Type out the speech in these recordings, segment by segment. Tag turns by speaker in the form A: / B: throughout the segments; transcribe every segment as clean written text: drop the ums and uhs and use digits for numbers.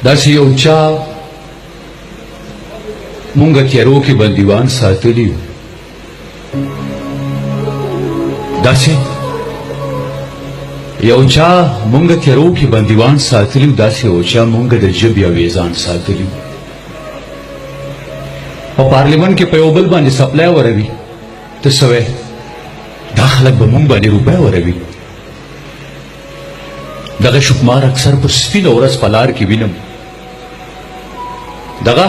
A: داسې یو چا مونږ تیارو کې بندیوان ساتلی وو، داسې یو چا مونږ تیارو کې بندیوان ساتلی وو، داسې یو چا مونږ د ژبې او ویزان ساتلی وو. په پارلیمنت کې په یو بل باندې سپلای وروي، ته څه وایې؟ دا خلک به مونږ باندې روپۍ وروي. دغه شکمار اکثر په سپینه ورځ په لار کې وینم، دغه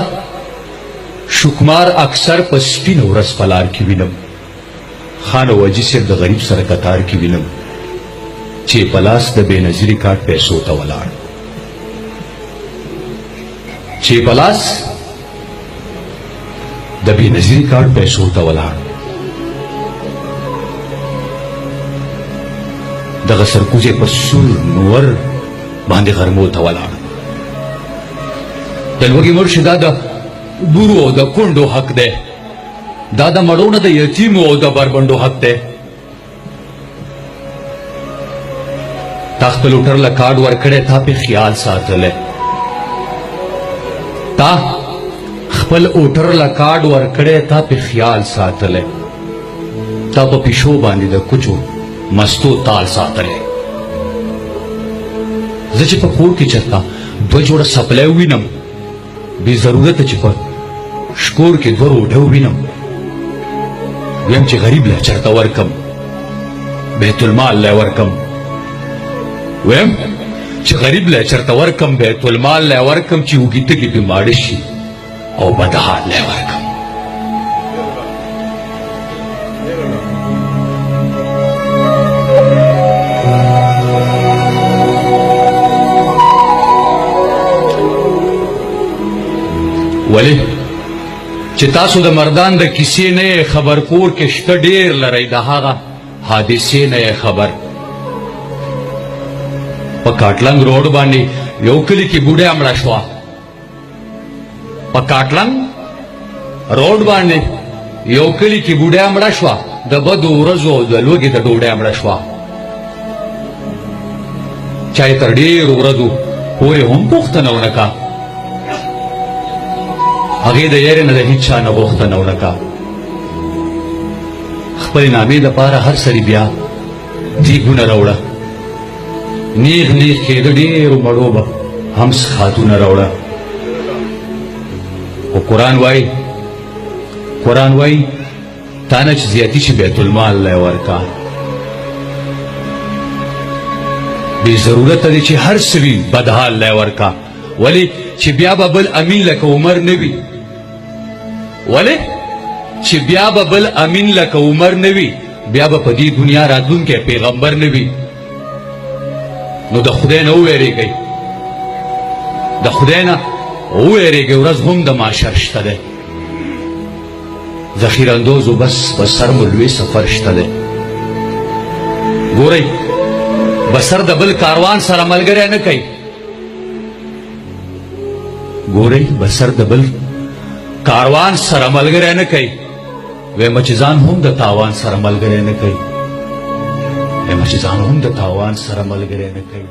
A: شکمار اکثر په سپینه ورځ په لار کې وینم. خان او حاجي صاحب د غریب سره کتار کې وینم چې په لاس د بېنظیري کارت پیسو ته ولاړ، چې په لاس د بېنظیري کارت پیسو ته ولاړ. دغه سرکوزی په سور نور باندې غرمو ته ولاړ. د لوږې مړ شي دا د بورو او د کونډو حق دی، دا د مړو نه د یتیمو او د بربنډو حق دی. تا خپل هوټر له کارډ ورکړی، تا پې خیال ساتلی. تا خپل هوټر له کارډ ورکړی، تا پې خیال ساتلی. تا په پیشو باندې د کوچو مستو تال ساتلی. زه چې په کور کې چېرته دوه جوړه سپلی ووینم، بې ضرورته چې په شکور کې دوه روډۍ ووینم، ویم چې غریب له چېرته ورکم، بیت المال لی ورکم. ویم چې غریب لی چېرته ورکم، بیت المال لی ورکم، چې اوږې تږي پې ماړه شي او بدحال لی ورکم. ولی چې تاسو د مردان د کیسې نه خبر، کور کې شته ډېر لرئ، د هغه حادثې نه خبر. په کاټلنګ روډ باندې یو کلي کې بوډۍ مړه شوه. په کاټلنګ روډ باندې یو کلي کې بوډۍ مړه شوه، د بدو ورځو او د لوږې د ډوډۍ مړه شوه. چا یې تر ډېرو ورځو پورې هم پوښتنه ونه کا، هغې د یارې نه د هېچ چا نه غوښتنه ونه کا. خپلې نامې دپاره هر سړي بیا دیګونه راوړه، نیغ نیغ کېده ډېرو مړو به هم څښاتونه راوړه. خو قرآن وایي تا نه چې زیاتي شي بیت المال لی ورکا. بې ضرورته دی چې هر څه وي بدحال لی ورکا. ولې چې بیا به بل امین لکه عمر نه وي، ولې چې بیا به بل امین لکه عمر نه وي، بیا به په دې دنیا راتلونکی پیغمبر نه وي. نو د خدای نه وویرېږئ، د خدای نه وویرېږئ، ورځ هم د معاشر شته دی. ذخیره اندوزو بس په سر مو لوی سفر شته دی. ګورئ بسر د بل کاروان سره ملګری نه کوي، ګورئ بسر د بل کاروان سره ملګری نه کوي. ویمه چې ځان هم د تاوان سره ملګری نه کوي، ویمه چې ځان هم د تاوان سره ملګری نه کوي.